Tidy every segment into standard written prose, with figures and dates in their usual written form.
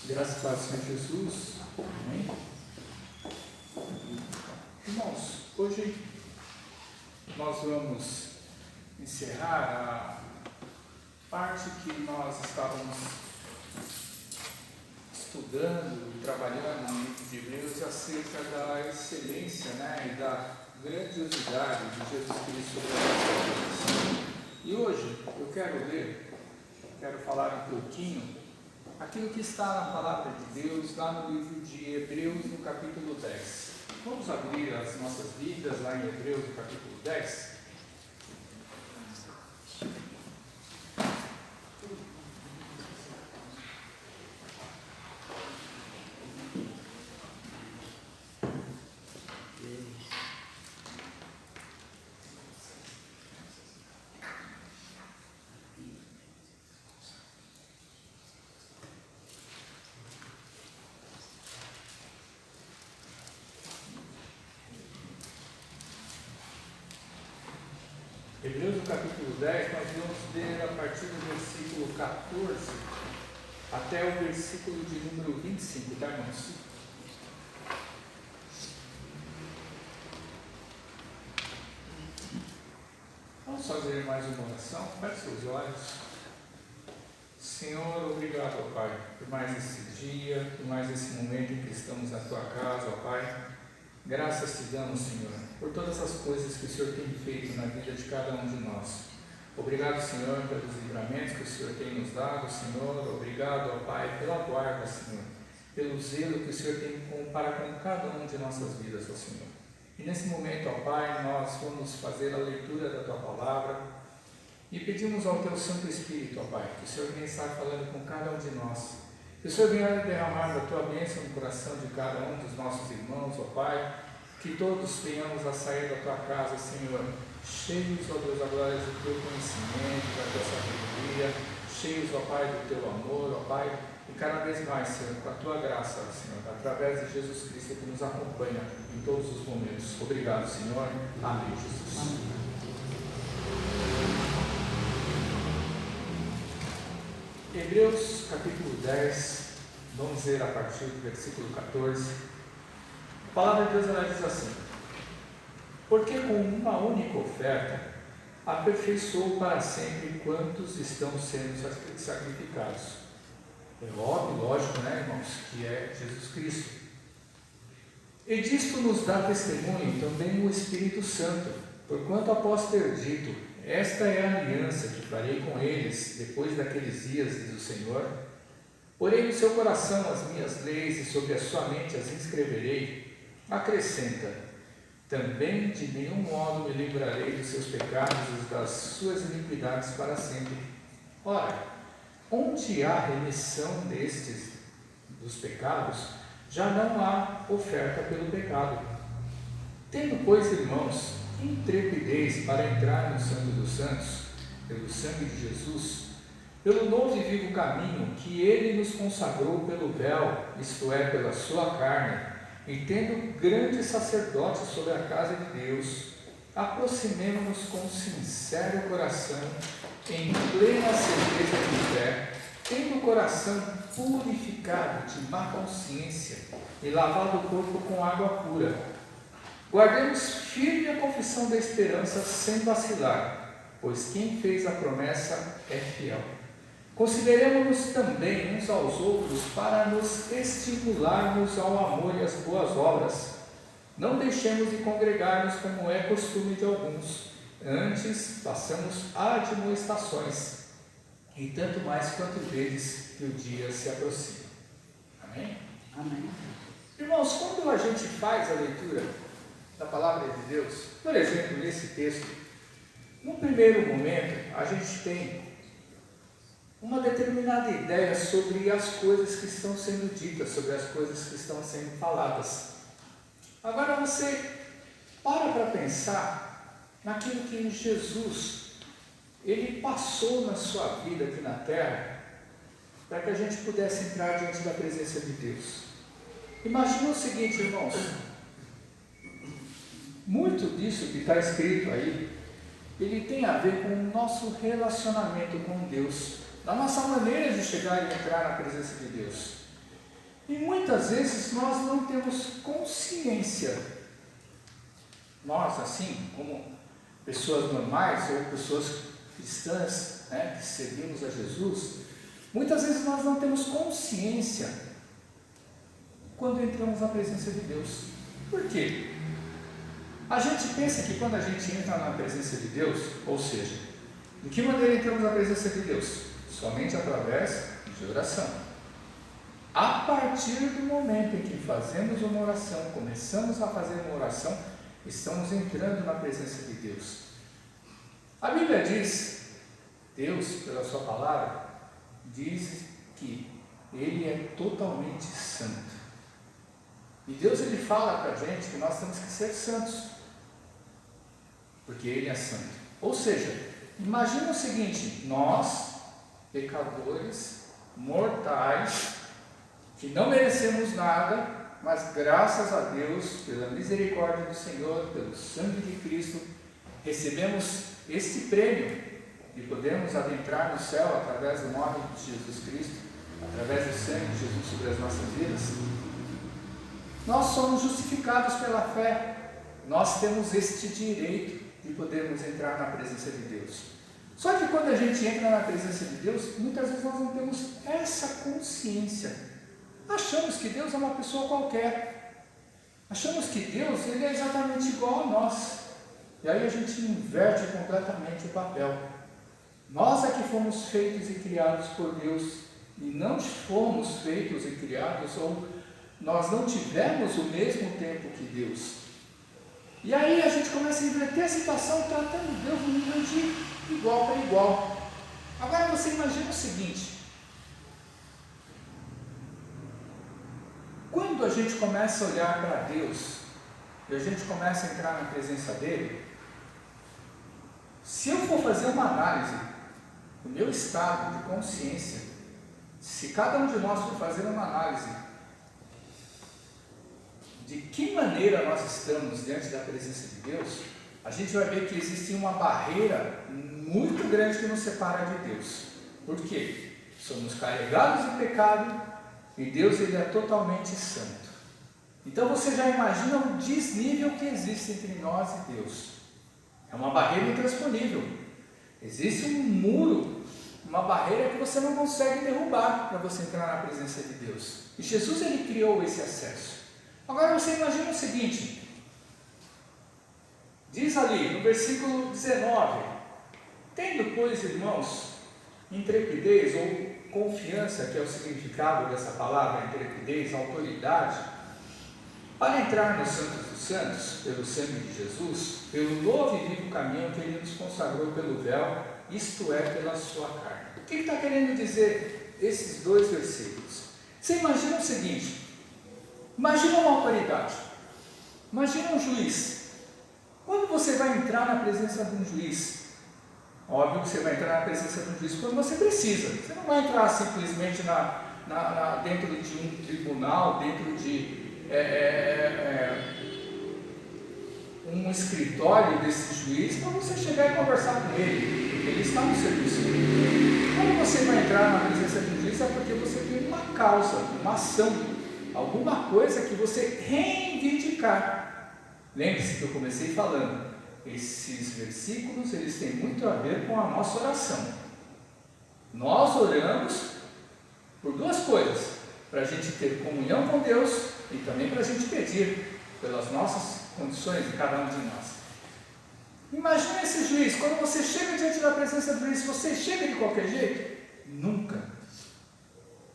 Graças ao Senhor Jesus. Amém? Irmãos, hoje nós vamos encerrar a parte que nós estávamos estudando e trabalhando no livro de Hebreus acerca da excelência, e da grandiosidade de Jesus Cristo sobre as nossas vidas. E hoje eu quero falar um pouquinho aquilo que está na palavra de Deus, lá no livro de Hebreus, no capítulo 10. Vamos abrir as nossas vidas lá em Hebreus, no capítulo 10. Hebreus no capítulo 10, nós vamos ler a partir do versículo 14 até o versículo de número 25, tá, irmãos? Vamos fazer mais uma oração? Feche seus olhos. Senhor, obrigado, ó Pai, por mais esse dia, por mais esse momento em que estamos na Tua casa, ó Pai. Graças te damos, Senhor, por todas as coisas que o Senhor tem feito na vida de cada um de nós. Obrigado, Senhor, pelos livramentos que o Senhor tem nos dado, Senhor. Obrigado, ó Pai, pela guarda, Senhor, pelo zelo que o Senhor tem para com cada um de nossas vidas, ó Senhor. E nesse momento, ó Pai, nós vamos fazer a leitura da Tua palavra e pedimos ao Teu Santo Espírito, ó Pai, que o Senhor venha estar falando com cada um de nós. Que o Senhor venha derramar da Tua bênção no coração de cada um dos nossos irmãos, ó Pai. Que todos venhamos a sair da Tua casa, Senhor, cheios, ó Deus, da glória do Teu conhecimento, da Tua sabedoria, cheios, ó Pai, do Teu amor, ó Pai, e cada vez mais, Senhor, com a Tua graça, Senhor, através de Jesus Cristo que nos acompanha em todos os momentos. Obrigado, Senhor. Amém, Jesus. Amém. Hebreus capítulo 10, vamos ler a partir do versículo 14. A palavra de Deus, ela diz assim: porque com uma única oferta aperfeiçoou para sempre quantos estão sendo sacrificados. É óbvio, lógico, irmãos, que é Jesus Cristo. E disto nos dá testemunho também o Espírito Santo, porquanto após ter dito: esta é a aliança que farei com eles depois daqueles dias, diz o Senhor. Porém no seu coração as minhas leis e sobre a sua mente as inscreverei. Acrescenta: também de nenhum modo me livrarei dos seus pecados e das suas iniquidades para sempre. Ora, onde há remissão dos pecados, já não há oferta pelo pecado. Tendo, pois, irmãos, intrepidez para entrar no Santo dos Santos, pelo sangue de Jesus, pelo novo e vivo caminho que Ele nos consagrou pelo véu, isto é, pela sua carne, e tendo grande sacerdote sobre a casa de Deus, aproximemo-nos com sincero coração, em plena certeza de fé, tendo o coração purificado de má consciência e lavado o corpo com água pura. Guardemos firme a confissão da esperança sem vacilar, pois quem fez a promessa é fiel. Consideremos-nos também uns aos outros para nos estimularmos ao amor e às boas obras. Não deixemos de congregar-nos como é costume de alguns, antes façamos admoestações, e tanto mais quanto vedes que o dia se aproxima. Amém? Amém. Irmãos, quando a gente faz a leitura da palavra de Deus, por exemplo, nesse texto, no primeiro momento, a gente tem uma determinada ideia sobre as coisas que estão sendo ditas, sobre as coisas que estão sendo faladas. Agora você para pensar naquilo que Jesus, Ele passou na sua vida aqui na terra, para que a gente pudesse entrar diante da presença de Deus. Imagina o seguinte, irmãos, muito disso que está escrito aí, ele tem a ver com o nosso relacionamento com Deus, da nossa maneira de chegar e entrar na presença de Deus. E muitas vezes nós não temos consciência. Nós, assim, como pessoas normais ou pessoas cristãs, que servimos a Jesus, muitas vezes nós não temos consciência quando entramos na presença de Deus. Por quê? A gente pensa que quando a gente entra na presença de Deus, ou seja, de que maneira entramos na presença de Deus? Somente através de oração. A partir do momento em que fazemos uma oração, começamos a fazer uma oração, estamos entrando na presença de Deus. A Bíblia diz, Deus, pela sua palavra, diz que Ele é totalmente santo. E Deus, Ele fala para a gente que nós temos que ser santos, porque Ele é santo. Ou seja, imagina o seguinte: nós, pecadores, mortais, que não merecemos nada, mas graças a Deus, pela misericórdia do Senhor, pelo sangue de Cristo, recebemos este prêmio de podermos adentrar no céu através do nome de Jesus Cristo, através do sangue de Jesus sobre as nossas vidas. Nós somos justificados pela fé, nós temos este direito de podermos entrar na presença de Deus. Só que quando a gente entra na presença de Deus, muitas vezes nós não temos essa consciência. Achamos que Deus é uma pessoa qualquer. Achamos que Deus, Ele é exatamente igual a nós. E aí a gente inverte completamente o papel. Nós é que fomos feitos e criados por Deus, e não fomos feitos e criados, ou nós não tivemos o mesmo tempo que Deus. E aí a gente começa a inverter a situação, tratando Deus no nível de igual para igual. Agora você imagina o seguinte: quando a gente começa a olhar para Deus, e a gente começa a entrar na presença dEle, se eu for fazer uma análise do meu estado de consciência, se cada um de nós for fazer uma análise de que maneira nós estamos diante da presença de Deus, a gente vai ver que existe uma barreira muito grande que nos separa de Deus. Por quê? Somos carregados de pecado e Deus, Ele é totalmente santo. Então você já imagina o desnível que existe entre nós e Deus. É uma barreira intransponível. Existe um muro, uma barreira que você não consegue derrubar para você entrar na presença de Deus. E Jesus, Ele criou esse acesso. Agora você imagina o seguinte: diz ali no versículo 19: tendo, pois, irmãos, intrepidez ou confiança, que é o significado dessa palavra, intrepidez, autoridade, para entrar no Santo dos Santos, pelo sangue de Jesus, pelo novo e vivo caminho que Ele nos consagrou pelo véu, isto é, pela sua carne. O que está querendo dizer esses dois versículos? Você imagina o seguinte: imagina uma autoridade, imagina um juiz. Quando você vai entrar na presença de um juiz, óbvio que você vai entrar na presença de um juiz quando você precisa. Você não vai entrar simplesmente dentro de um tribunal, dentro de um escritório desse juiz, para você chegar e conversar com ele, porque ele está no serviço dele. Quando você vai entrar na presença de um juiz, é porque você tem uma causa, uma ação, alguma coisa que você reivindicar. Lembre-se que eu comecei falando, esses versículos, eles têm muito a ver com a nossa oração. Nós oramos por duas coisas: para a gente ter comunhão com Deus e também para a gente pedir pelas nossas condições de cada um de nós. Imagina esse juiz, quando você chega diante da presença do juiz, você chega de qualquer jeito? Nunca.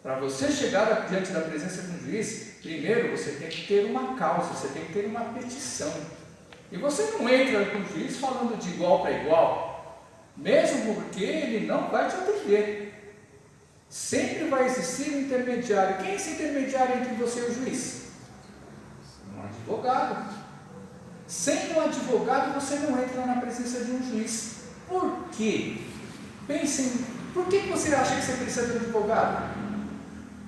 Para você chegar diante da presença de um juiz, primeiro você tem que ter uma causa, você tem que ter uma petição. E você não entra com o juiz falando de igual para igual, mesmo porque ele não vai te atender. Sempre vai existir um intermediário. Quem é esse intermediário entre você e o juiz? Um advogado. Sem um advogado você não entra na presença de um juiz. Por quê? Pensem, por que você acha que você precisa de um advogado?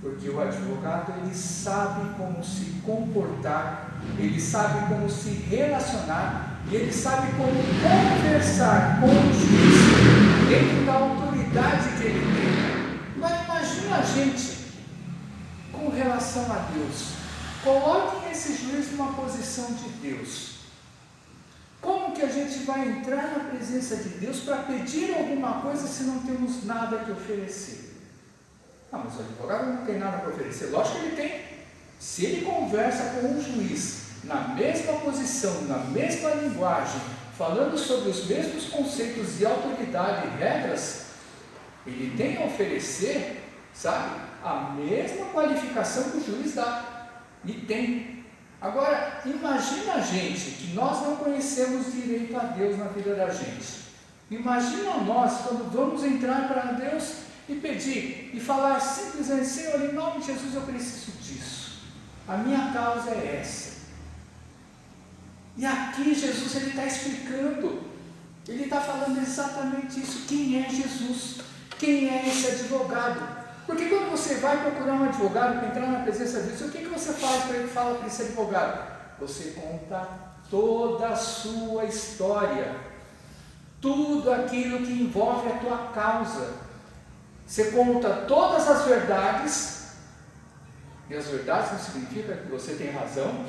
Porque o advogado, ele sabe como se comportar, ele sabe como se relacionar, e ele sabe como conversar com o juiz dentro da autoridade que ele tem. Mas imagina a gente com relação relação a Deus. Coloquem esse juiz numa posição de Deus. Como que a gente vai entrar na presença de Deus para pedir alguma coisa se não temos nada que oferecer? Mas o advogado não tem nada para oferecer. Lógico que ele tem. Se ele conversa com um juiz na mesma posição, na mesma linguagem, falando sobre os mesmos conceitos de autoridade e regras, ele tem a oferecer, sabe, a mesma qualificação que o juiz dá. E tem. Agora, imagina a gente, que nós não conhecemos direito a Deus na vida da gente. Imagina nós, quando vamos entrar para Deus e pedir, e falar simplesmente: Senhor, em nome de Jesus eu preciso disso. A minha causa é essa. E aqui Jesus está explicando, ele está falando exatamente isso. Quem é Jesus? Quem é esse advogado? Porque quando você vai procurar um advogado para entrar na presença de Deus, o que você faz para ele falar para esse advogado? Você conta toda a sua história, tudo aquilo que envolve a tua causa. Você conta todas as verdades, e as verdades não significa que você tem razão,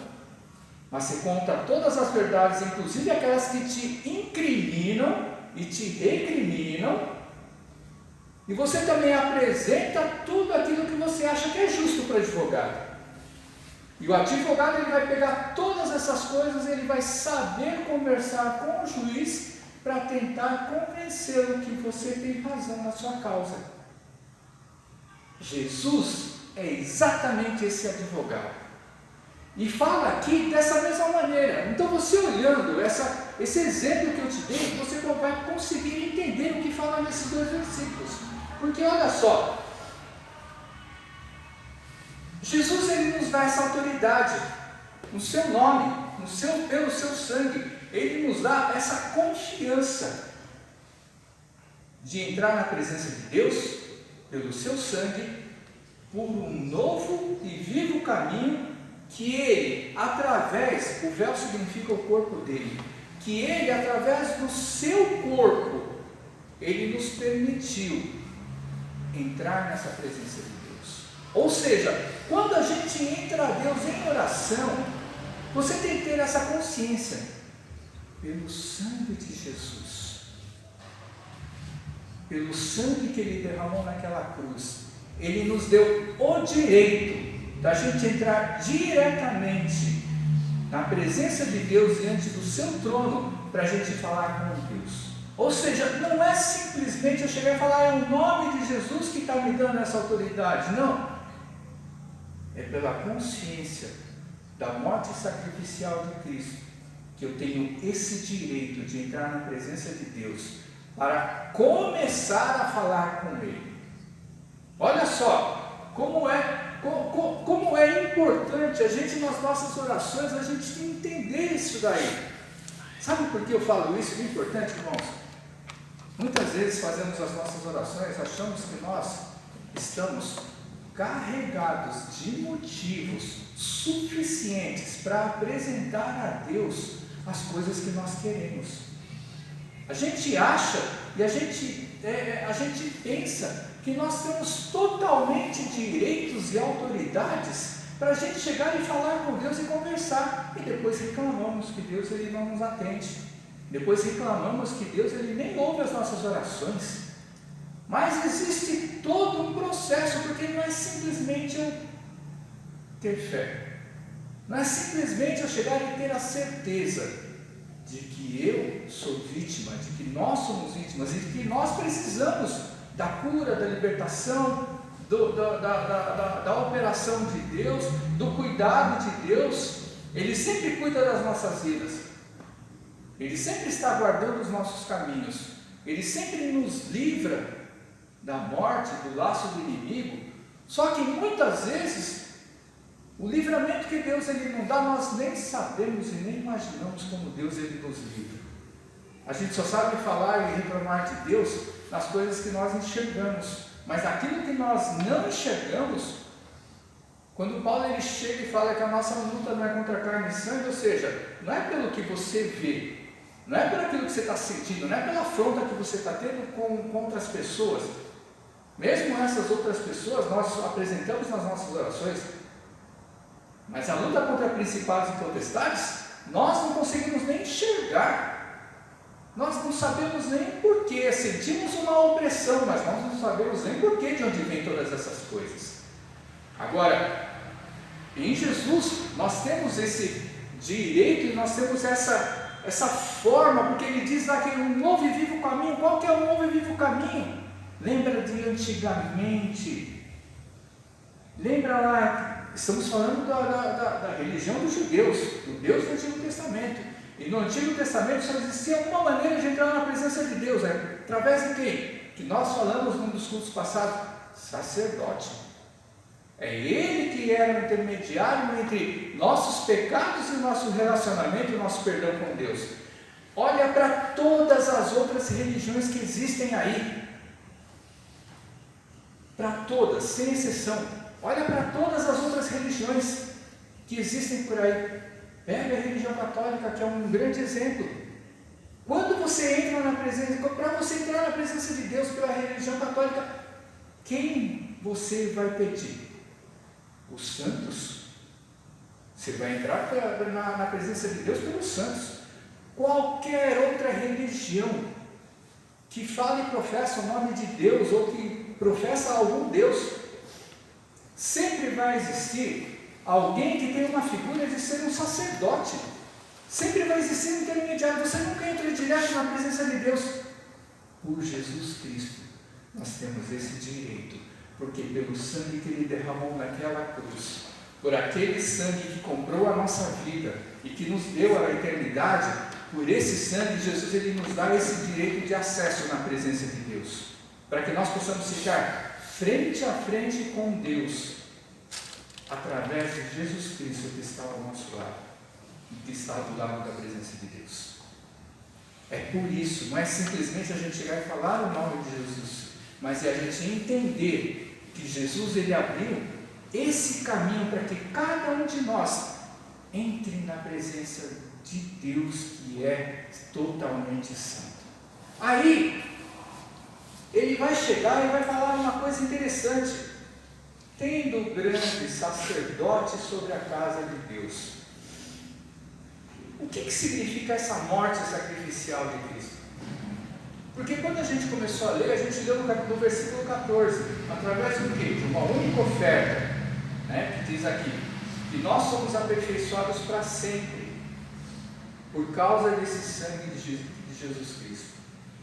mas você conta todas as verdades, inclusive aquelas que te incriminam e te recriminam, e você também apresenta tudo aquilo que você acha que é justo para o advogado. E o advogado, ele vai pegar todas essas coisas, ele vai saber conversar com o juiz para tentar convencê-lo que você tem razão na sua causa. Jesus é exatamente esse advogado. E fala aqui dessa mesma maneira. Então você olhando esse exemplo que eu te dei, você vai conseguir entender o que fala nesses dois versículos. Porque olha só, Jesus, ele nos dá essa autoridade, no seu nome, pelo seu sangue, ele nos dá essa confiança de entrar na presença de Deus, pelo seu sangue, por um novo e vivo caminho, que ele, através, o véu significa o corpo dele, que ele, através do seu corpo, ele nos permitiu entrar nessa presença de Deus. Ou seja, quando a gente entra a Deus em oração, você tem que ter essa consciência, pelo sangue de Jesus, pelo sangue que ele derramou naquela cruz, ele nos deu o direito da gente entrar diretamente na presença de Deus, diante do seu trono, para a gente falar com Deus. Ou seja, não é simplesmente eu chegar e falar: é o nome de Jesus que está me dando essa autoridade. Não, é pela consciência da morte sacrificial de Cristo que eu tenho esse direito de entrar na presença de Deus para começar a falar com Ele. Olha só como é importante a gente, nas nossas orações, a gente entender isso daí. Sabe por que eu falo isso? É importante, irmãos. Muitas vezes fazemos as nossas orações, achamos que nós estamos carregados de motivos suficientes para apresentar a Deus as coisas que nós queremos. A gente acha e a gente pensa que nós temos totalmente direitos e autoridades para a gente chegar e falar com Deus e conversar, e depois reclamamos que Deus, ele não nos atende. Depois reclamamos que Deus, ele nem ouve as nossas orações. Mas existe todo um processo, porque não é simplesmente eu ter fé, não é simplesmente eu chegar e ter a certeza de que eu sou vítima, de que nós somos vítimas e de que nós precisamos da cura, da libertação, da operação de Deus, do cuidado de Deus. Ele sempre cuida das nossas vidas, Ele sempre está guardando os nossos caminhos, Ele sempre nos livra da morte, do laço do inimigo. Só que muitas vezes o livramento que Deus, ele não dá, nós nem sabemos e nem imaginamos como Deus, ele nos livra. A gente só sabe falar e reclamar de Deus nas coisas que nós enxergamos, mas aquilo que nós não enxergamos, quando Paulo, ele chega e fala que a nossa luta não é contra carne e sangue, ou seja, não é pelo que você vê, não é pelo aquilo que você está sentindo, não é pela afronta que você está tendo contra as pessoas. Mesmo essas outras pessoas, nós apresentamos nas nossas orações, Mas a luta contra principados e potestades, nós não conseguimos nem enxergar. Nós não sabemos nem porquê. Sentimos uma opressão, mas nós não sabemos nem porquê de onde vem todas essas coisas. Agora, em Jesus, nós temos esse direito e nós temos essa forma, porque ele diz lá que um novo e vivo caminho. Qual que é o novo e vivo caminho? Lembra de antigamente? Lembra lá, estamos falando da religião dos judeus, do Deus do Antigo Testamento. E no Antigo Testamento só existia uma maneira de entrar na presença de Deus, através de quem? Que nós falamos num dos cultos passados, sacerdote. É ele que era o intermediário entre nossos pecados e o nosso relacionamento, o nosso perdão com Deus. Olha para todas as outras religiões que existem aí. Para todas, sem exceção. Olha para todas as outras religiões que existem por aí. Pega a religião católica, que é um grande exemplo. Quando você entra na presença, para você entrar na presença de Deus pela religião católica, quem você vai pedir? Os santos. Você vai entrar na presença de Deus pelos santos. Qualquer outra religião que fale e professa o nome de Deus, ou que professa algum Deus, sempre vai existir alguém que tem uma figura de ser um sacerdote. Sempre vai existir um intermediário. Você nunca entra direto na presença de Deus. Por Jesus Cristo, nós temos esse direito, porque pelo sangue que Ele derramou naquela cruz, por aquele sangue que comprou a nossa vida e que nos deu a eternidade, por esse sangue, Jesus Ele nos dá esse direito de acesso na presença de Deus, para que nós possamos ficar frente a frente com Deus, através de Jesus Cristo que está ao nosso lado, e que está do lado da presença de Deus. É por isso, não é simplesmente a gente chegar e falar o nome de Jesus, mas é a gente entender que Jesus Ele abriu esse caminho para que cada um de nós entre na presença de Deus, que é totalmente santo. Aí, ele vai chegar e vai falar uma coisa interessante. Tendo grande sacerdote sobre a casa de Deus. O que significa essa morte sacrificial de Cristo? Porque quando a gente começou a ler, a gente leu no versículo 14, através do quê? De uma única oferta, que diz aqui, que nós somos aperfeiçoados para sempre, por causa desse sangue de Jesus Cristo.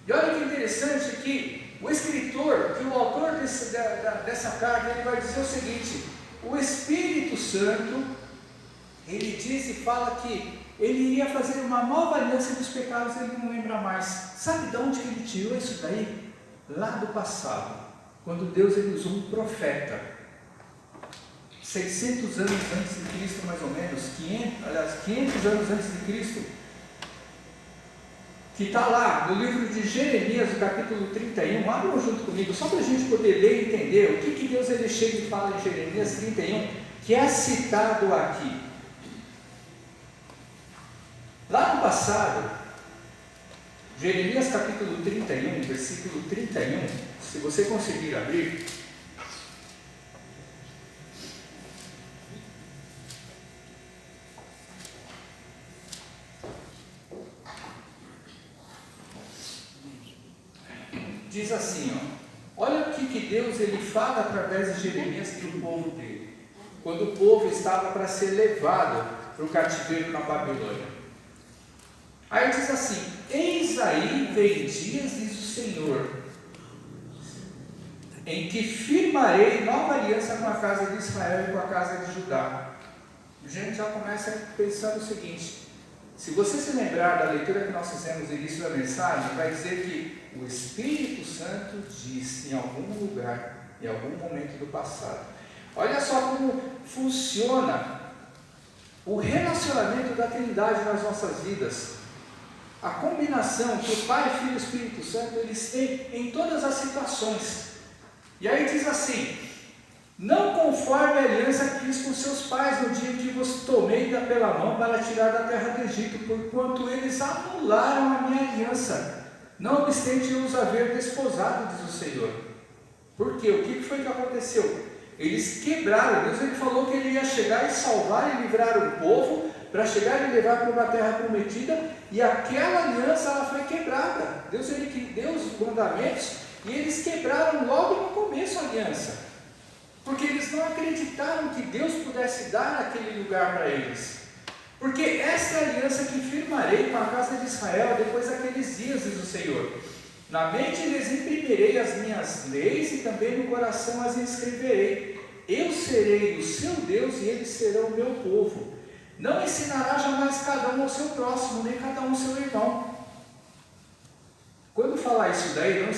E olha que interessante que o escritor, que o autor dessa carta, ele vai dizer o seguinte: o Espírito Santo, ele diz e fala que ele iria fazer uma nova aliança dos pecados, ele não lembra mais. Sabe de onde que ele tirou isso daí? Lá do passado, quando Deus ele usou um profeta, 600 anos antes de Cristo, mais ou menos, 500 anos antes de Cristo, que está lá no livro de Jeremias, no capítulo 31, abram junto comigo, só para a gente poder ler e entender o que Deus ele chega e fala em Jeremias 31, que é citado aqui. Lá no passado, Jeremias capítulo 31, versículo 31, se você conseguir abrir, diz assim, olha o que Deus ele fala através de Jeremias para o povo dele, quando o povo estava para ser levado para o cativeiro na Babilônia. Aí diz assim: eis aí vem dias, diz o Senhor, em que firmarei nova aliança com a casa de Israel e com a casa de Judá. A gente já começa pensando o seguinte: se você se lembrar da leitura que nós fizemos no início da mensagem, vai dizer que o Espírito Santo disse em algum lugar, em algum momento do passado. Olha só como funciona o relacionamento da Trindade nas nossas vidas. A combinação que o Pai, Filho e o Espírito Santo eles têm em todas as situações. E aí diz assim: não conforme a aliança que fiz com seus pais no dia que vos tomei pela mão para tirar da terra do Egito, porquanto eles anularam a minha aliança, não obstante eu os haver desposado, diz o Senhor. Por quê? O que foi que aconteceu? Eles quebraram. Deus ele falou que ele ia chegar e salvar e livrar o povo, para chegar e levar para uma terra prometida, e aquela aliança ela foi quebrada. Deus ele deu os mandamentos e eles quebraram logo no começo a aliança, porque eles não acreditaram que Deus pudesse dar aquele lugar para eles. Porque essa é a aliança que firmarei com a casa de Israel depois daqueles dias, diz o Senhor. Na mente lhes imprimirei as minhas leis e também no coração as escreverei. Eu serei o seu Deus e eles serão o meu povo. Não ensinará jamais cada um ao seu próximo, nem cada um ao seu irmão. Quando falar isso daí, não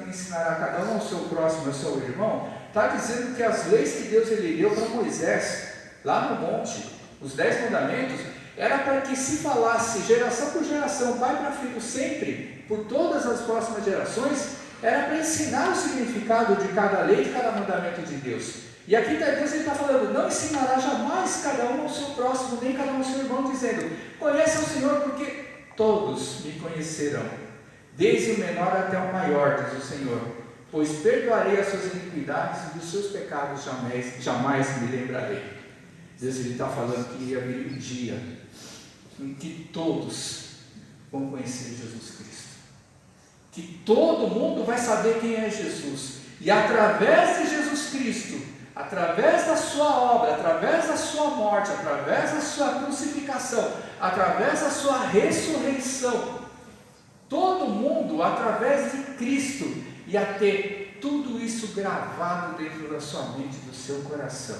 ensinará cada um ao seu próximo, ao seu irmão, está dizendo que as leis que Deus ele deu para Moisés, lá no monte, os 10 mandamentos, era para que se falasse geração por geração, pai para filho sempre, por todas as próximas gerações, era para ensinar o significado de cada lei, de cada mandamento de Deus. E aqui Deus está falando, não ensinará jamais cada um ao seu próximo, nem cada um ao seu irmão, dizendo, conheça o Senhor, porque todos me conhecerão, desde o menor até o maior, diz o Senhor, pois perdoarei as suas iniquidades e dos seus pecados jamais me lembrarei. Deus está falando que ia vir um dia em que todos vão conhecer Jesus Cristo, que todo mundo vai saber quem é Jesus, e através de Jesus Cristo, através da sua obra, através da sua morte, através da sua crucificação, através da sua ressurreição, todo mundo, através de Cristo, ia ter tudo isso gravado dentro da sua mente, do seu coração.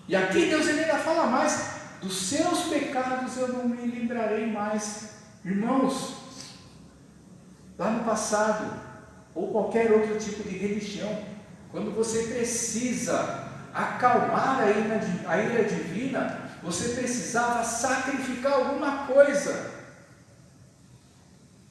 E aqui Deus ainda fala mais, dos seus pecados eu não me lembrarei mais. Irmãos, lá no passado, ou qualquer outro tipo de religião, quando você precisa acalmar a ira divina, você precisava sacrificar alguma coisa.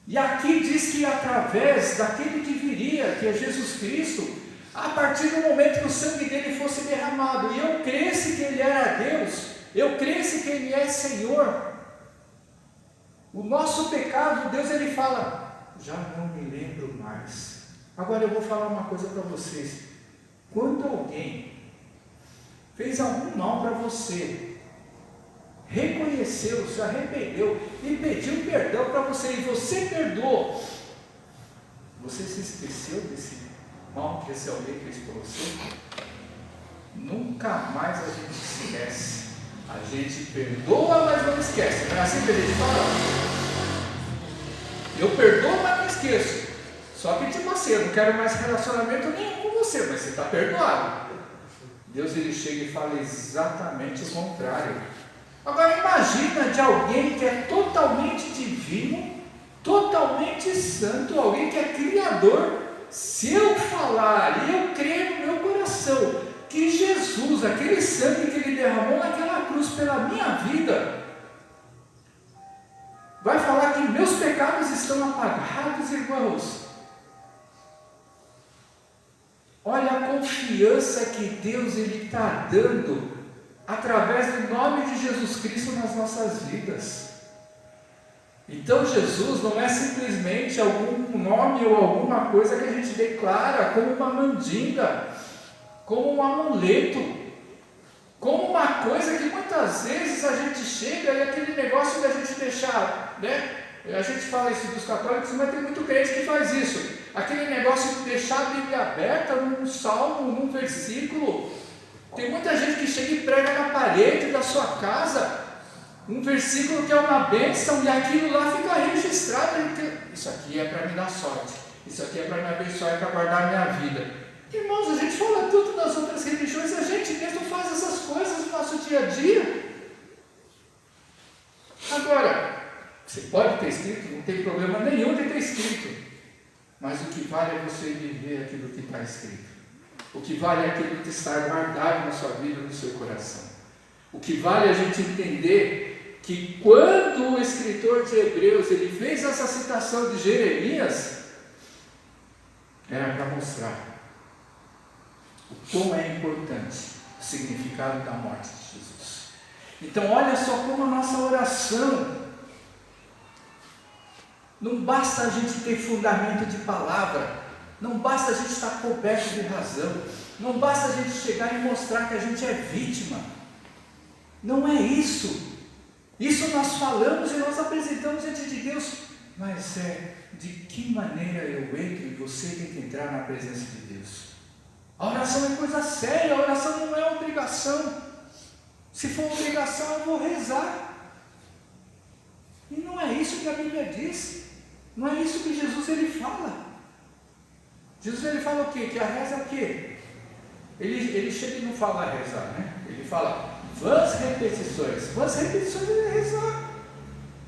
E aqui diz que através daquele que viria, que é Jesus Cristo, a partir do momento que o sangue dele fosse derramado, e eu cresce que ele era Deus, eu cresce que ele é Senhor, o nosso pecado, Deus ele fala, já não me lembro mais. Agora eu vou falar uma coisa para vocês. Quando alguém fez algum mal para você, reconheceu, se arrependeu e pediu perdão para você, e você perdoou, você se esqueceu desse mal que esse alguém fez para você? Nunca mais a gente esquece. A gente perdoa, mas não esquece. Não é assim que a gente fala? Eu perdoo, mas não esqueço. Só que tipo assim, eu não quero mais relacionamento nenhum com você, mas você está perdoado. Deus ele chega e fala exatamente o contrário. Agora imagina de alguém que é totalmente divino, totalmente santo, alguém que é criador. Se eu falar e eu crer no meu coração que Jesus, aquele sangue que ele derramou naquela cruz pela minha vida, vai falar que meus pecados estão apagados, irmãos. Olha a confiança que Deus ele está dando através do nome de Jesus Cristo nas nossas vidas. Então Jesus não é simplesmente algum nome ou alguma coisa que a gente declara como uma mandinga, como um amuleto, como uma coisa que muitas vezes a gente chega e aquele negócio da gente deixar, né? A gente fala isso dos católicos, mas tem muito crente que faz isso. Aquele negócio de deixar a Bíblia aberta num salmo, num versículo. Tem muita gente que chega e prega na parede da sua casa um versículo que é uma bênção, e aquilo lá fica registrado. Isso aqui é para me dar sorte, isso aqui é para me abençoar e para guardar a minha vida. Irmãos, a gente fala tudo das outras religiões, a gente mesmo faz essas coisas no nosso dia a dia. Agora, você pode ter escrito, não tem problema nenhum de ter escrito, mas o que vale é você viver aquilo que está escrito. O que vale é aquilo que está guardado na sua vida, no seu coração. O que vale é a gente entender que quando o escritor de Hebreus ele fez essa citação de Jeremias, era para mostrar o quão é importante o significado da morte de Jesus. Então olha só como a nossa oração, não basta a gente ter fundamento de palavra, não basta a gente estar coberto de razão, Não basta a gente chegar e mostrar que a gente é vítima. Não é isso. Isso nós falamos e nós apresentamos diante de Deus. Mas de que maneira eu entro e você tem que entrar na presença de Deus? A oração é coisa séria, a oração não é obrigação. Se for obrigação, eu vou rezar. E não é isso que a Bíblia diz. Não é isso que Jesus ele fala. Jesus ele fala o quê? Que a reza é o quê? Ele chega e não fala rezar, né? Ele fala vãs repetições. Vãs repetições é rezar.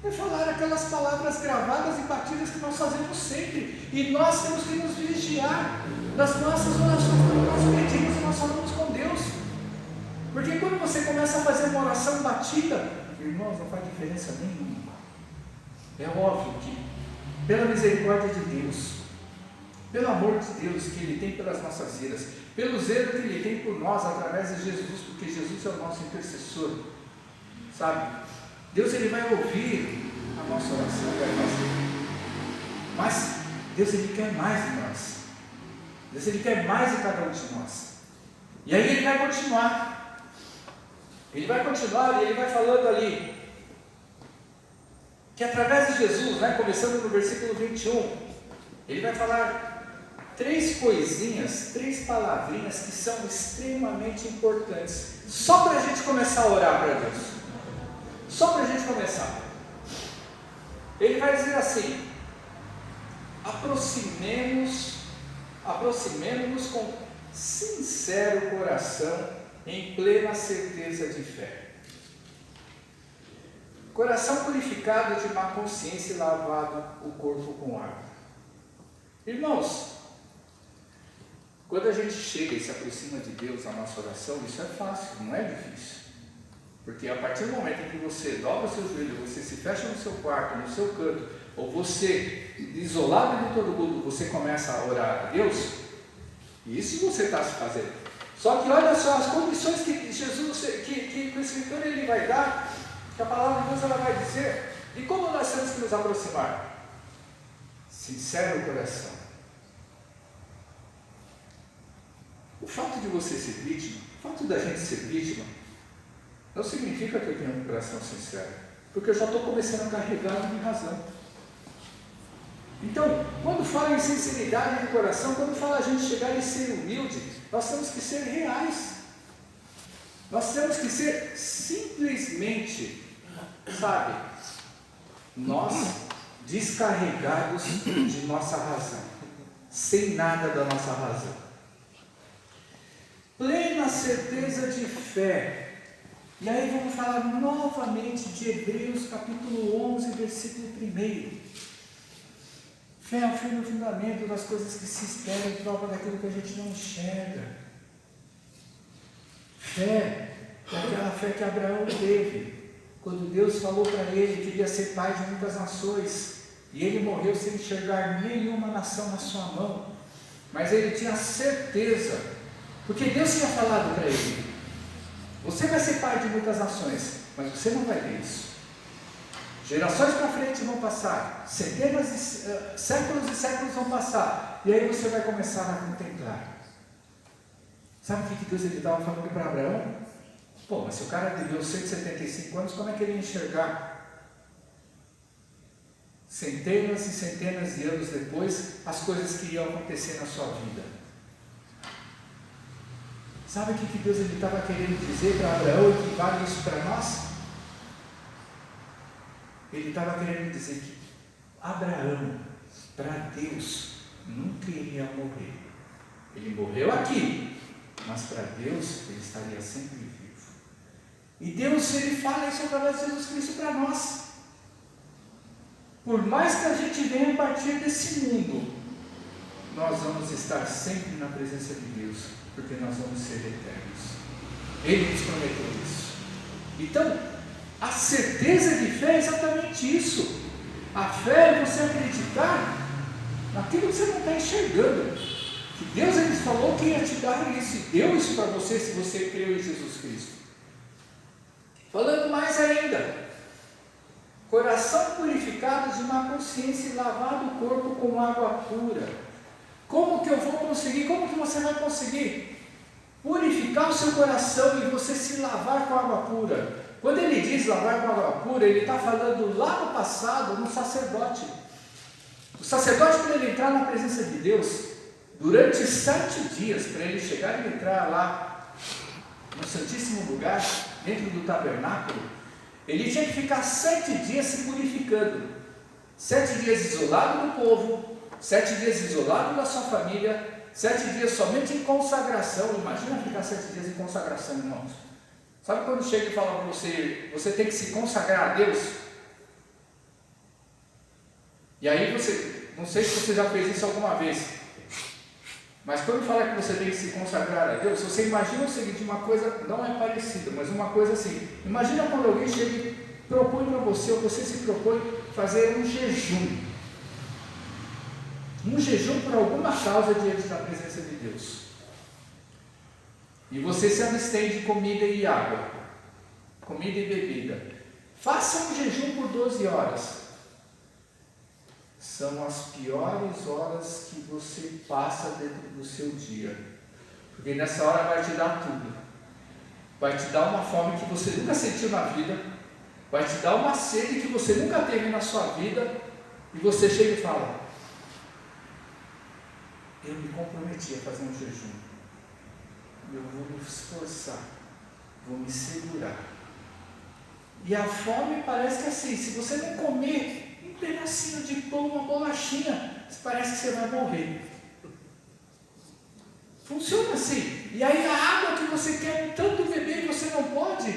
É falar aquelas palavras gravadas e batidas que nós fazemos sempre. E nós temos que nos vigiar nas nossas orações, quando nós pedimos e nós falamos com Deus. Porque quando você começa a fazer uma oração batida, irmãos, não faz diferença nenhuma. É óbvio que, pela misericórdia de Deus, pelo amor de Deus que Ele tem pelas nossas vidas, pelo zelo que Ele tem por nós através de Jesus, porque Jesus é o nosso intercessor, sabe? Deus ele vai ouvir a nossa oração e vai fazer. Mas Deus ele quer mais de nós. Deus ele quer mais de cada um de nós. E aí Ele vai continuar. Ele vai continuar e Ele vai falando ali que através de Jesus, né, começando no versículo 21, Ele vai falar 3 coisinhas, 3 palavrinhas que são extremamente importantes, só para a gente começar a orar para Deus. Só para a gente começar. Ele vai dizer assim: aproximemo-nos com sincero coração, em plena certeza de fé. Coração purificado de má consciência e lavado o corpo com água. Irmãos, quando a gente chega e se aproxima de Deus na nossa oração, isso é fácil, não é difícil. Porque a partir do momento em que você dobra o seu joelho, você se fecha no seu quarto, no seu canto, ou você, isolado de todo mundo, você começa a orar a Deus, isso você está se fazendo. Só que olha só as condições que Jesus, que o Escritor ele vai dar, que a palavra de Deus ela vai dizer, e como nós temos que nos aproximar? Sincero coração. O fato de você ser vítima, o fato da gente ser vítima, não significa que eu tenho um coração sincero, porque eu já estou começando a carregar a minha razão. Então, quando fala em sinceridade de coração, quando fala a gente chegar e ser humilde, nós temos que ser reais. Nós temos que ser simplesmente, sabe, nós descarregados de nossa razão, sem nada da nossa razão. Plena certeza de fé. E aí vamos falar novamente de Hebreus capítulo 11, versículo 1. Fé é o firme fundamento das coisas que se esperam e prova daquilo que a gente não enxerga. Fé é aquela fé que Abraão teve, quando Deus falou para ele que queria ser pai de muitas nações, e ele morreu sem enxergar nenhuma nação na sua mão, mas ele tinha certeza, porque Deus tinha falado para ele: você vai ser pai de muitas nações, mas você não vai ver isso. Gerações para frente vão passar, centenas de séculos e séculos vão passar, e aí você vai começar a contemplar. Sabe o que Deus estava falando para Abraão? Pô, mas se o cara viveu 175 anos, como é que ele ia enxergar? Centenas e centenas de anos depois, as coisas que iam acontecer na sua vida. Sabe o que Deus estava querendo dizer para Abraão e que vale isso para nós? Ele estava querendo dizer que Abraão, para Deus, nunca iria morrer. Ele morreu aqui, mas para Deus ele estaria sempre vivo. E Deus, ele fala isso através de Jesus Cristo para nós. Por mais que a gente venha a partir desse mundo, nós vamos estar sempre na presença de Deus, porque nós vamos ser eternos. Ele nos prometeu isso. Então, a certeza de fé é exatamente isso. A fé é você acreditar naquilo que você não está enxergando, que Deus ele falou que ia te dar isso, e deu isso para você se você creu em Jesus Cristo. Falando mais ainda, coração purificado de má consciência e lavado o corpo com água pura. Como que eu vou conseguir? Como que você vai conseguir? purificar o seu coração e você se lavar com água pura. Quando ele diz lavar com água pura, ele está falando lá no passado, no sacerdote. O sacerdote, para ele entrar na presença de Deus, durante 7 dias, para ele chegar e entrar lá no Santíssimo Lugar, dentro do tabernáculo, ele tinha que ficar 7 dias se purificando. 7 dias isolado do povo, 7 dias isolado da sua família, 7 dias somente em consagração. Imagina ficar 7 dias em consagração, irmãos. Sabe quando chega e fala para você, você tem que se consagrar a Deus? E aí você, não sei se você já fez isso alguma vez, mas quando fala que você tem que se consagrar a Deus, você imagina o seguinte, uma coisa, não é parecida, mas uma coisa assim, imagina quando alguém chega e propõe para você, ou você se propõe fazer um jejum por alguma causa diante da presença de Deus, e você se abstém de comida e água, comida e bebida. Faça um jejum por 12 horas. São as piores horas que você passa dentro do seu dia, porque nessa hora vai te dar tudo, vai te dar uma fome que você nunca sentiu na vida, vai te dar uma sede que você nunca teve na sua vida, e você chega e fala, eu me comprometi a fazer um jejum, eu vou me esforçar, vou me segurar. E a fome parece que assim, se você não comer um pedacinho de pão, uma bolachinha, parece que você vai morrer. Funciona assim. E aí a água que você quer tanto beber e você não pode,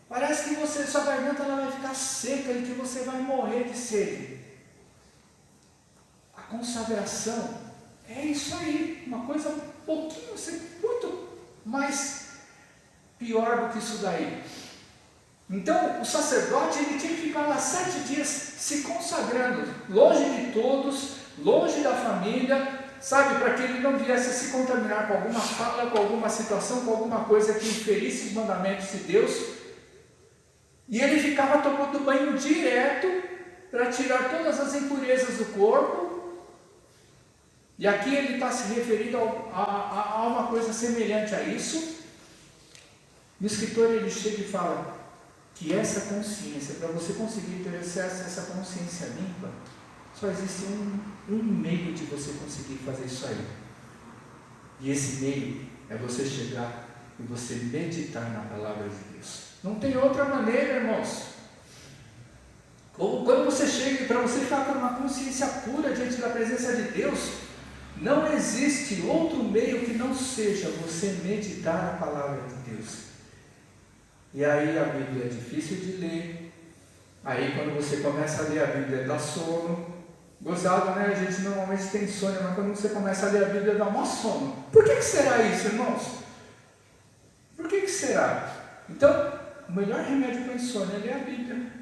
parece que sua garganta ela vai ficar seca e que você vai morrer de sede. A consagração é isso aí, uma coisa um pouquinho, muito mais pior do que isso daí. Então o sacerdote ele tinha que ficar lá 7 dias se consagrando, longe de todos, longe da família, sabe, para que ele não viesse a se contaminar com alguma fala, com alguma situação, com alguma coisa que inferisse os mandamentos de Deus. E ele ficava tomando banho direto para tirar todas as impurezas do corpo. E aqui ele está se referindo a uma coisa semelhante a isso. E o escritor ele chega e fala que essa consciência, para você conseguir ter acesso a essa consciência limpa, só existe um meio de você conseguir fazer isso aí. E esse meio é você chegar e você meditar na palavra de Deus. Não tem outra maneira, irmãos. Quando você chega, para você ficar com uma consciência pura diante da presença de Deus, não existe outro meio que não seja você meditar a palavra de Deus. E aí a Bíblia é difícil de ler. Aí quando você começa a ler a Bíblia dá sono. Gozado, né? A gente normalmente tem sono, mas quando você começa a ler a Bíblia dá um sono. Por que será isso, irmãos? Por que será? Então, o melhor remédio para a insônia é ler a Bíblia.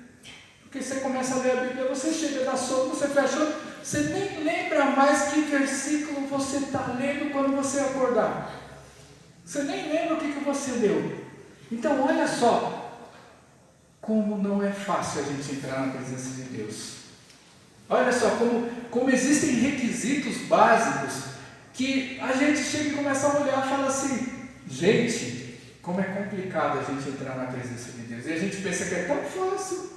Porque você começa a ler a Bíblia, você chega, dá sono, você fecha o olho, você nem lembra mais que versículo você está lendo quando você acordar. Você nem lembra o que você leu. Então, olha só como não é fácil a gente entrar na presença de Deus. Olha só como existem requisitos básicos que a gente chega e começa a olhar e fala assim, gente, como é complicado a gente entrar na presença de Deus. E a gente pensa que é tão fácil.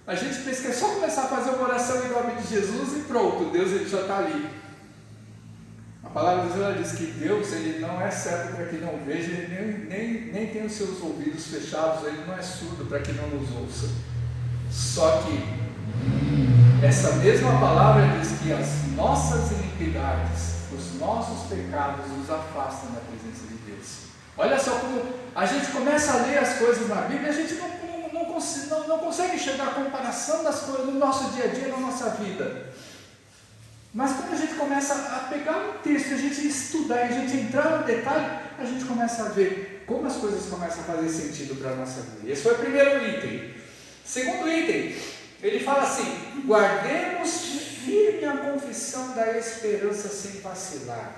A gente pensa que é só começar a fazer uma oração em nome de Jesus e pronto, Deus ele já está ali. A palavra de Deus ela diz que Deus ele não é cego para que não veja, ele nem tem os seus ouvidos fechados, ele não é surdo para que não nos ouça. Só que essa mesma palavra diz que as nossas iniquidades, os nossos pecados nos afastam da presença de Deus. Olha só como a gente começa a ler as coisas na Bíblia, a gente não consegue chegar à comparação das coisas no nosso dia a dia, na nossa vida. Mas quando a gente começa a pegar um texto, a gente estudar, a gente entrar no detalhe, a gente começa a ver como as coisas começam a fazer sentido para a nossa vida. Esse foi o primeiro item. Segundo item, ele fala assim, guardemos firme a confissão da esperança sem vacilar.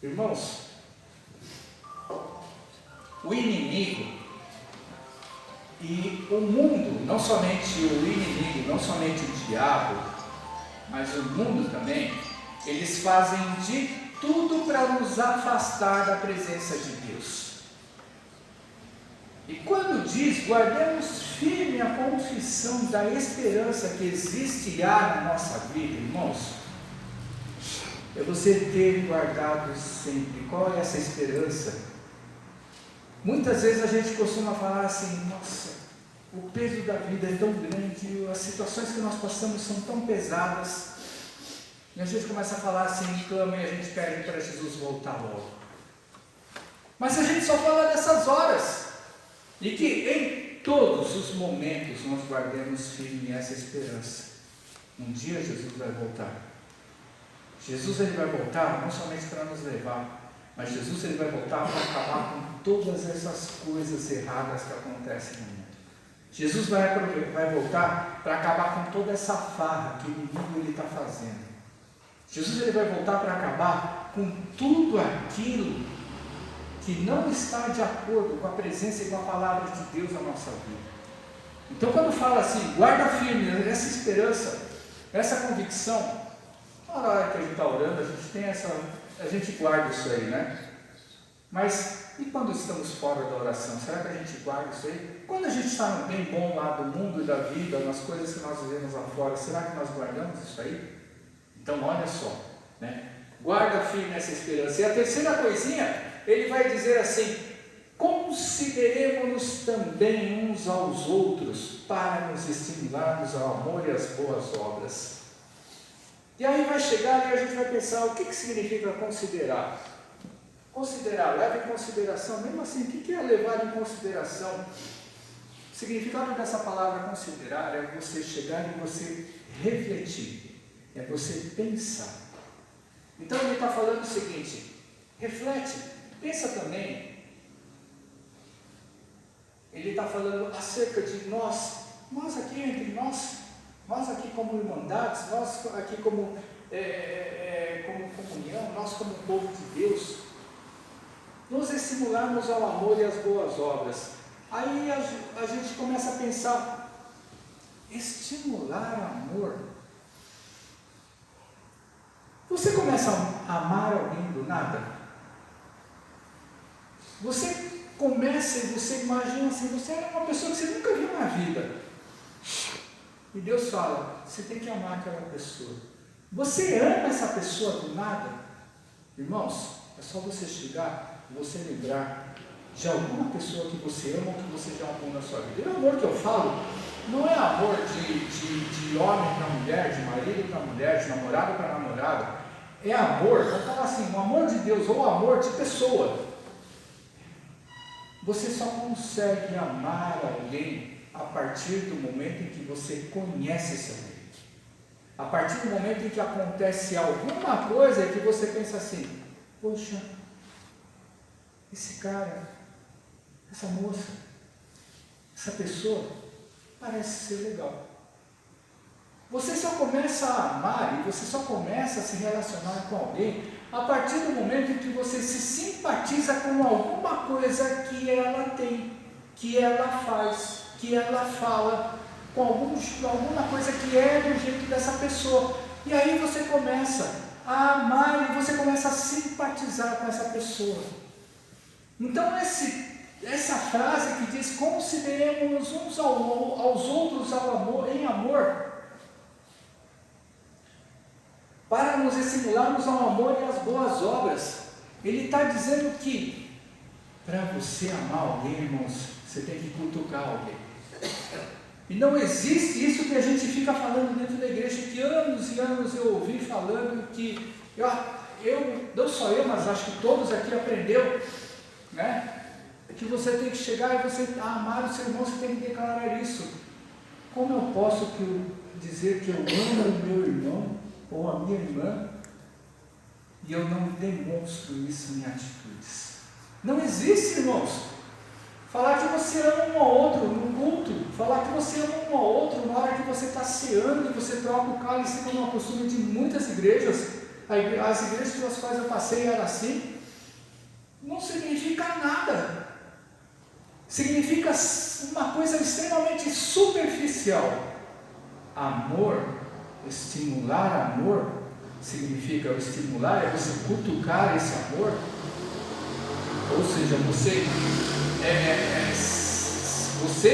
Irmãos, o inimigo e o mundo, não somente o inimigo, não somente o diabo, mas o mundo também, eles fazem de tudo para nos afastar da presença de Deus. E quando diz, guardemos firme a confissão da esperança que existe e há na nossa vida, irmãos, é você ter guardado sempre. Qual é essa esperança? Muitas vezes a gente costuma falar assim, nossa, o peso da vida é tão grande, as situações que nós passamos são tão pesadas, e a gente começa a falar assim, clama e a gente pede para Jesus voltar logo. Mas a gente só fala dessas horas, e que em todos os momentos nós guardemos firme essa esperança. Um dia Jesus vai voltar. Jesus ele vai voltar não somente para nos levar, mas Jesus ele vai voltar para acabar com todas essas coisas erradas que acontecem no mundo. Jesus vai voltar para acabar com toda essa farra que o inimigo está fazendo. Jesus ele vai voltar para acabar com tudo aquilo que não está de acordo com a presença e com a palavra de Deus na nossa vida. Então quando fala assim, guarda firme essa esperança, essa convicção, na hora que a gente está orando, a gente guarda isso aí, né? Mas e quando estamos fora da oração? Será que a gente guarda isso aí? Quando a gente está no bem bom lá do mundo e da vida, nas coisas que nós vivemos lá fora, será que nós guardamos isso aí? Então olha só, né? Guarda firme essa esperança. E a terceira coisinha, ele vai dizer assim, consideremos-nos também uns aos outros, para nos estimularmos ao amor e às boas obras. E aí vai chegar e a gente vai pensar, o que significa considerar? Considerar, leva em consideração, mesmo assim, o que é levar em consideração? O significado dessa palavra considerar é você chegar e você refletir, é você pensar. Então ele está falando o seguinte, reflete, pensa também. Ele está falando acerca de nós aqui entre nós aqui como irmandades, nós aqui como comunhão, nós como povo de Deus, nos estimularmos ao amor e às boas obras. Aí a gente começa a pensar, estimular amor. Você começa a amar alguém do nada? Você começa e você imagina assim, você era uma pessoa que você nunca viu na vida. E Deus fala, você tem que amar aquela pessoa. Você ama essa pessoa do nada? Irmãos, é só você chegar e você lembrar de alguma pessoa que você ama ou que você já amou na sua vida. E o amor que eu falo não é amor de homem para mulher, de marido para mulher, de namorado para namorada. É amor, vamos falar assim, o amor de Deus ou o amor de pessoa. Você só consegue amar alguém a partir do momento em que você conhece esse alguém. A partir do momento em que acontece alguma coisa que você pensa assim, poxa, esse cara, essa moça, essa pessoa parece ser legal. Você só começa a amar e você só começa a se relacionar com alguém a partir do momento em que você se simpatiza com alguma coisa que ela tem, que ela faz, que ela fala, com alguma coisa que é do jeito dessa pessoa. E aí você começa a amar e você começa a simpatizar com essa pessoa. Então essa frase que diz, consideremos uns aos outros em amor, para nos estimularmos ao amor e às boas obras. Ele está dizendo que para você amar alguém, irmãos, você tem que cutucar alguém. E não existe isso que a gente fica falando dentro da igreja, que anos e anos eu ouvi falando que, não só eu, mas acho que todos aqui aprendeu, né? Que você tem que chegar e você amar o seu irmão, você tem que declarar isso. Como eu posso dizer que eu amo o meu irmão ou a minha irmã e eu não demonstro isso em atitudes? Não existe, irmãos. Falar que você ama um ao outro no culto, falar que você ama um ao outro na hora que você está ceando e você troca o cálice, como é o costume de muitas igrejas, as igrejas pelas quais eu passei era assim, não significa nada. Significa uma coisa extremamente superficial. Amor, estimular amor, significa o estimular, é você cutucar esse amor. Ou seja,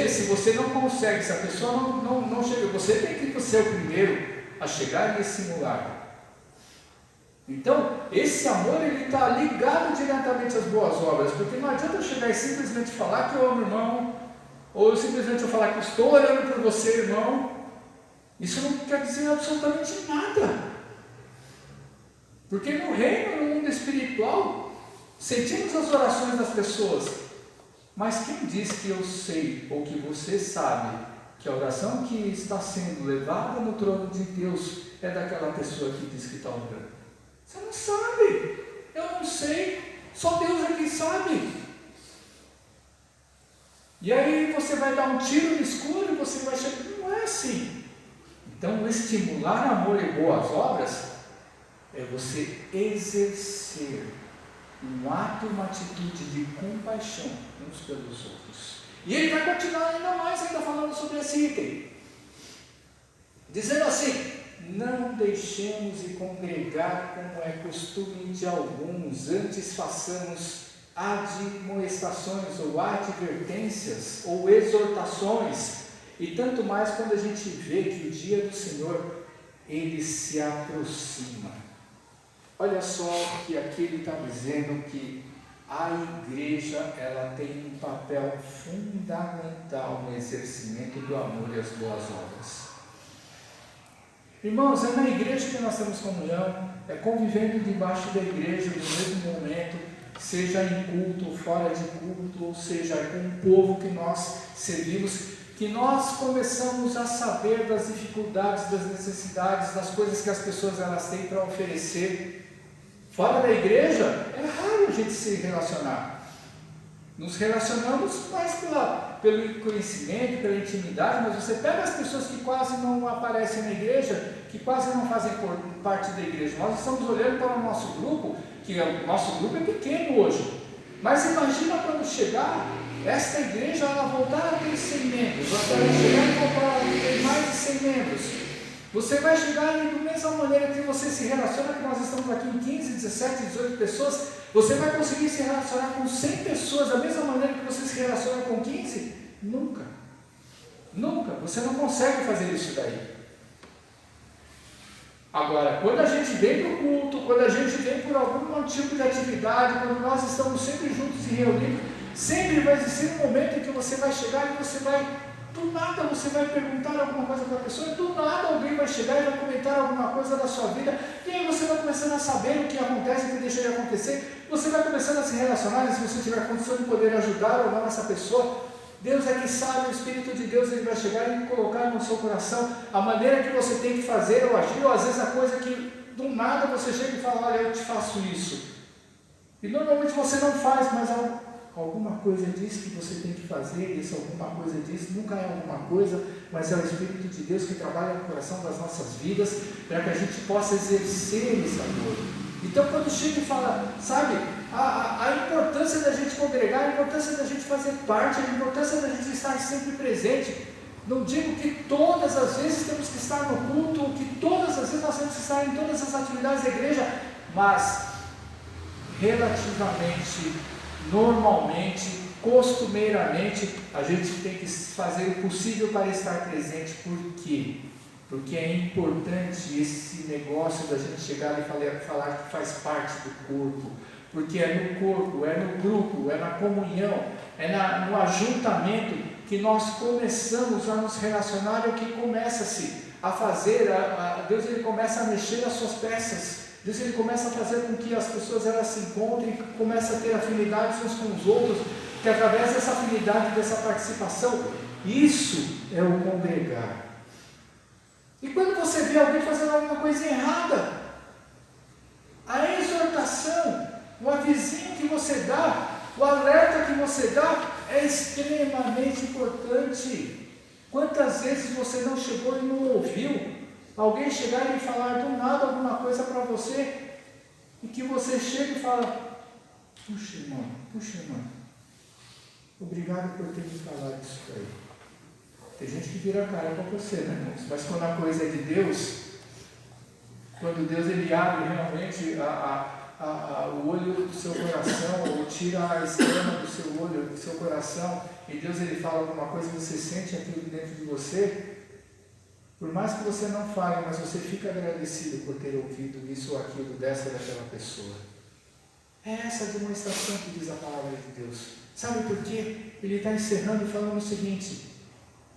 se você não consegue, se a pessoa não chega, você tem que ser o primeiro a chegar e estimular. Então, esse amor, ele está ligado diretamente às boas obras, porque não adianta eu chegar e simplesmente falar que eu amo o irmão, ou simplesmente eu falar que estou orando por você, irmão. Isso não quer dizer absolutamente nada, porque no reino, no mundo espiritual, sentimos as orações das pessoas, mas quem diz que eu sei, ou que você sabe, que a oração que está sendo levada no trono de Deus é daquela pessoa que diz que está orando? Você não sabe, eu não sei, só Deus é quem sabe. E aí você vai dar um tiro no escuro e você vai chegar, não é assim. Então, estimular amor e boas obras é você exercer um ato, uma atitude de compaixão uns pelos outros. E ele vai continuar ainda mais, ainda falando sobre esse item, dizendo assim: não deixemos de congregar como é costume de alguns, antes façamos admoestações ou advertências ou exortações, e tanto mais quando a gente vê que o dia do Senhor ele se aproxima. Olha só que aqui ele está dizendo que a igreja ela tem um papel fundamental no exercimento do amor e as boas obras. Irmãos, é na igreja que nós temos comunhão, é convivendo debaixo da igreja no mesmo momento, seja em culto ou fora de culto, ou seja, com o povo que nós servimos, que nós começamos a saber das dificuldades, das necessidades, das coisas que as pessoas elas têm para oferecer. Fora da igreja, é raro a gente se relacionar. Nos relacionamos mais pelo conhecimento, pela intimidade, mas você pega as pessoas que quase não aparecem na igreja, que quase não fazem parte da igreja. Nós estamos olhando para o nosso grupo, que o nosso grupo é pequeno hoje. Mas imagina quando chegar, esta igreja ela voltar a ter 100 membros, você vai chegar e voltar a ter mais de 100 membros. Você vai chegar e da mesma maneira que você se relaciona, que nós estamos aqui em 15, 17, 18 pessoas, você vai conseguir se relacionar com 100 pessoas da mesma maneira que você se relaciona com 15? Nunca. Nunca. Você não consegue fazer isso daí. Agora, quando a gente vem para o culto, quando a gente vem por algum tipo de atividade, quando nós estamos sempre juntos e reunidos, sempre vai existir um momento em que você vai chegar e você vai, do nada você vai perguntar alguma coisa para a pessoa, e do nada alguém vai chegar e vai comentar alguma coisa da sua vida, e aí você vai começando a saber o que acontece, o que deixa de acontecer, você vai começando a se relacionar, e se você tiver condição de poder ajudar ou não essa pessoa, Deus é que sabe, o Espírito de Deus ele vai chegar e colocar no seu coração a maneira que você tem que fazer ou agir, ou às vezes a coisa que do nada você chega e fala, olha, eu te faço isso, e normalmente você não faz, mas alguma coisa diz que você tem que fazer, e se alguma coisa diz, nunca é alguma coisa, mas é o Espírito de Deus que trabalha no coração das nossas vidas, para que a gente possa exercer esse amor. Então quando chega e fala, sabe, a importância da gente congregar, a importância da gente fazer parte, a importância da gente estar sempre presente, não digo que todas as vezes temos que estar no culto, que todas as vezes nós temos que estar em todas as atividades da igreja, mas relativamente, normalmente, costumeiramente, a gente tem que fazer o possível para estar presente. Por quê? Porque é importante esse negócio da gente chegar e falar que faz parte do corpo, porque é no corpo, é no grupo, é na comunhão, é no ajuntamento que nós começamos a nos relacionar, é o que começa-se a fazer, Deus ele começa a mexer as suas peças, Deus ele começa a fazer com que as pessoas elas se encontrem, começam a ter afinidades uns com os outros, que através dessa afinidade, dessa participação, isso é o congregar. E quando você vê alguém fazendo alguma coisa errada, a exortação, o avisinho que você dá, o alerta que você dá, é extremamente importante. Quantas vezes você não chegou e não ouviu alguém chegar e falar do nada alguma coisa para você, e que você chega e fala, puxa irmão, obrigado por ter me falado isso aí. Tem gente que vira a cara para você, né, irmãos? Mas quando a coisa é de Deus, Quando Deus ele abre realmente o olho do seu coração, ou tira a escama do seu olho, do seu coração, e Deus ele fala alguma coisa e você sente aquilo dentro de você, por mais que você não fale, mas você fica agradecido por ter ouvido isso ou aquilo dessa ou daquela pessoa. É essa a demonstração que diz a palavra de Deus. Sabe por quê? Ele está encerrando falando o seguinte: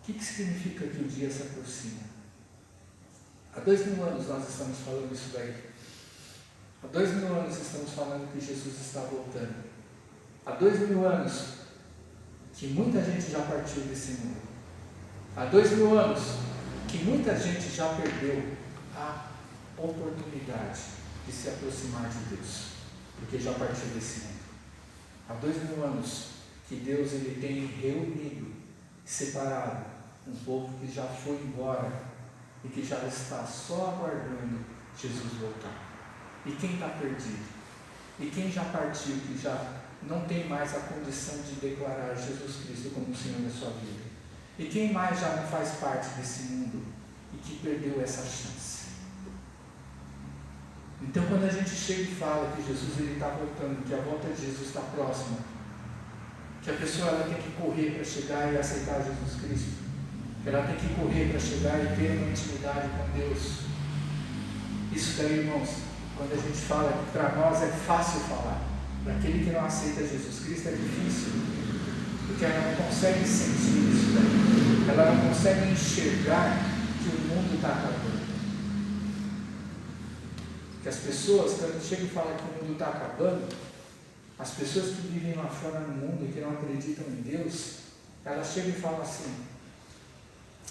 o que significa que o dia se aproxima? Há 2000 anos nós estamos falando isso daí. Há 2000 anos estamos falando que Jesus está voltando. Há 2000 anos que muita gente já partiu desse mundo. Há 2000 anos que muita gente já perdeu a oportunidade de se aproximar de Deus, porque já partiu desse mundo. Há 2000 anos que Deus ele tem reunido, separado um povo que já foi embora e que já está só aguardando Jesus voltar. E quem está perdido? E quem já partiu, que já não tem mais a condição de declarar Jesus Cristo como o Senhor da sua vida? E quem mais já não faz parte desse mundo e que perdeu essa chance? Então, quando a gente chega e fala que Jesus está voltando, que a volta de Jesus está próxima, que a pessoa ela tem que correr para chegar e aceitar Jesus Cristo, ela tem que correr para chegar e ter uma intimidade com Deus. Isso daí, irmãos, quando a gente fala que para nós é fácil falar, para aquele que não aceita Jesus Cristo é difícil, porque ela não consegue sentir isso daí, ela não consegue enxergar que o mundo está acabando. Que as pessoas, quando chegam e falam que o mundo está acabando, as pessoas que vivem lá fora no mundo e que não acreditam em Deus, elas chegam e falam assim: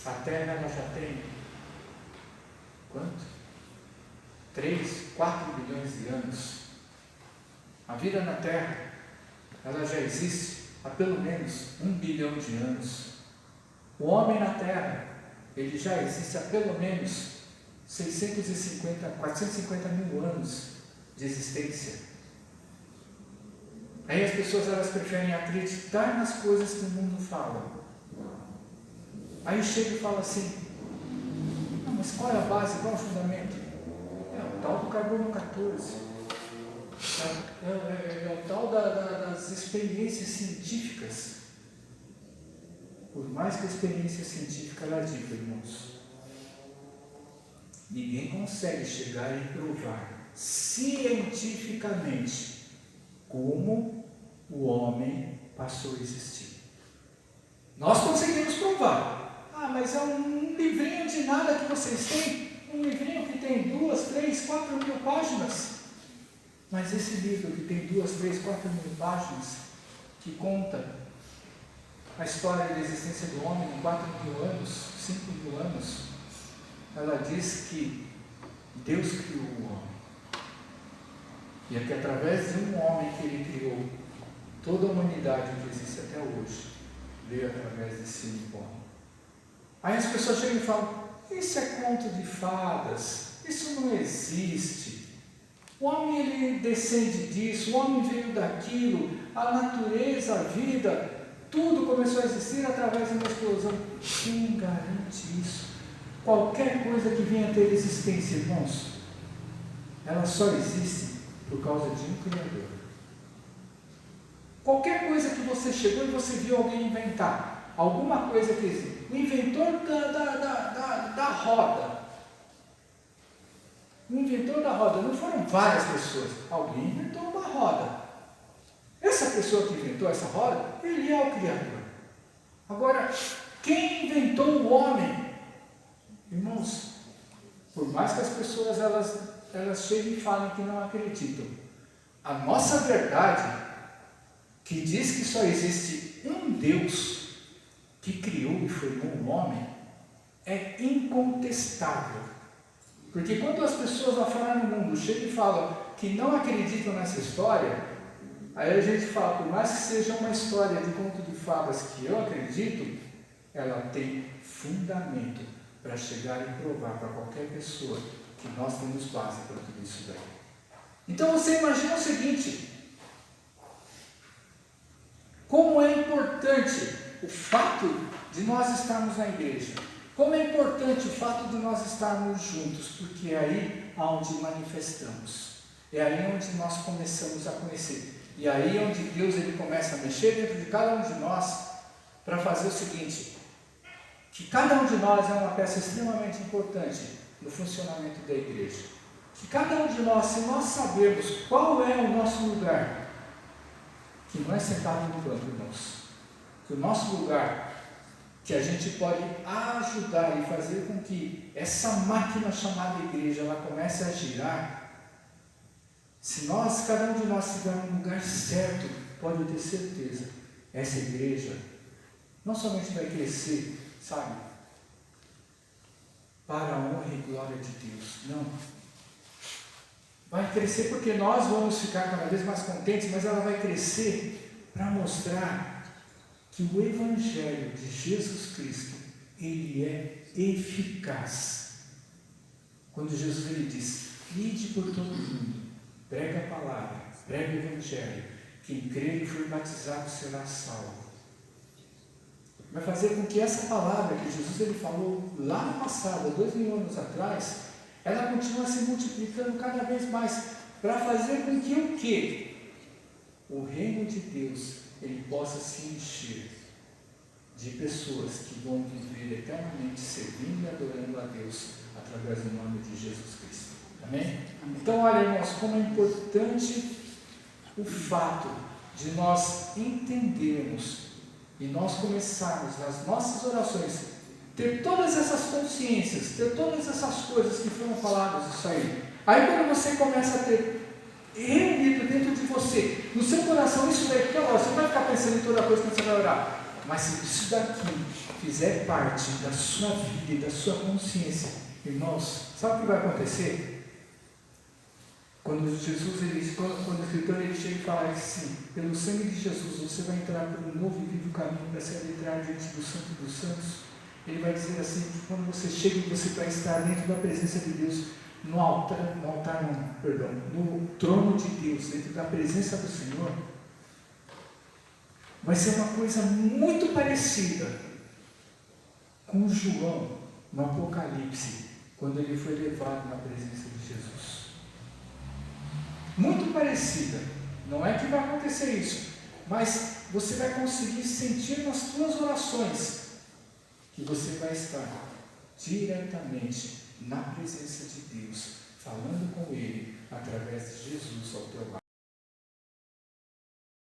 a Terra ela já tem quanto? 3, 4 bilhões de anos. A vida na Terra ela já existe há pelo menos 1 bilhão de anos. O homem na Terra ele já existe há pelo menos 450 mil anos de existência. Aí as pessoas elas preferem acreditar nas coisas que o mundo fala. Aí chega e fala assim: não, mas qual é a base, qual é o fundamento? É o tal do carbono 14. É o tal das experiências científicas. Por mais que a experiência científica ela diga, irmãos, ninguém consegue chegar e provar cientificamente como o homem passou a existir. Nós conseguimos provar. Ah, mas é um livrinho de nada que vocês têm, um livrinho que tem 2, 3, 4 mil páginas. Mas esse livro que tem 2, 3, 4 mil páginas, que conta a história da existência do homem em 4 mil anos, 5 mil anos, ela diz que Deus criou o homem. E é que através de um homem que ele criou, toda a humanidade que existe até hoje veio através desse único homem. Aí as pessoas chegam e falam: isso é conto de fadas, isso não existe. O homem ele descende disso, o homem veio daquilo, a natureza, a vida, tudo começou a existir através de uma explosão. Quem garante isso? Qualquer coisa que venha a ter existência, irmãos, ela só existe por causa de um Criador. Qualquer coisa que você chegou e você viu alguém inventar, alguma coisa que existe, o inventor da roda. O inventor da roda, não foram várias pessoas, alguém inventou uma roda. Essa pessoa que inventou essa roda, ele é o Criador. Agora, quem inventou o homem? Irmãos, por mais que as pessoas elas cheguem e falem que não acreditam, a nossa verdade, que diz que só existe um Deus que criou e formou o homem, é incontestável. Porque quando as pessoas lá fora no mundo chegam e falam que não acreditam nessa história, aí a gente fala, por mais que seja uma história de conto de fadas que eu acredito, ela tem fundamento para chegar e provar para qualquer pessoa que nós temos base para tudo isso daí. Então você imagina o seguinte: como é importante o fato de nós estarmos na igreja, como é importante o fato de nós estarmos juntos, porque aí onde manifestamos. É aí onde nós começamos a conhecer. E aí onde Deus ele começa a mexer dentro de cada um de nós para fazer o seguinte, que cada um de nós é uma peça extremamente importante no funcionamento da igreja. Que cada um de nós, se nós sabermos qual é o nosso lugar, que não é sentado no banco, irmãos, que o nosso lugar, que a gente pode ajudar e fazer com que essa máquina chamada igreja, ela comece a girar. Se nós, cada um de nós estiver no lugar certo, pode ter certeza, essa igreja não somente vai crescer, sabe, para a honra e glória de Deus, não. Vai crescer porque nós vamos ficar cada vez mais contentes, mas ela vai crescer para mostrar que o Evangelho de Jesus Cristo, ele é eficaz. Quando Jesus ele diz, ide por todo mundo, prega a palavra, prega o Evangelho, quem crer e for batizado será salvo. Vai fazer com que essa palavra que Jesus ele falou lá no passado, há 2000 anos atrás, ela continue se multiplicando cada vez mais, para fazer com que o quê? O reino de Deus ele possa se encher de pessoas que vão viver eternamente servindo e adorando a Deus através do nome de Jesus Cristo. Amém? Então, olha, irmãos, como é importante o fato de nós entendermos e nós começarmos nas nossas orações, ter todas essas consciências, ter todas essas coisas que foram faladas, isso aí. Aí quando você começa a ter reunido dentro de você, no seu coração, isso daí, porque você não vai ficar pensando em toda coisa quando você vai orar, mas se isso daqui fizer parte da sua vida e da sua consciência, irmãos, sabe o que vai acontecer? Quando o escritor ele chega e fala assim, pelo sangue de Jesus, você vai entrar por um novo e vivo caminho para se adentrar diante do Santo dos Santos. Ele vai dizer assim, que quando você chega e você vai estar dentro da presença de Deus, no trono de Deus, dentro da presença do Senhor, vai ser uma coisa muito parecida com João, no Apocalipse, quando ele foi levado na presença de Jesus. Muito parecida, não é que vai acontecer isso, mas você vai conseguir sentir nas suas orações que você vai estar diretamente na presença de Deus, falando com Ele através de Jesus ao teu lado.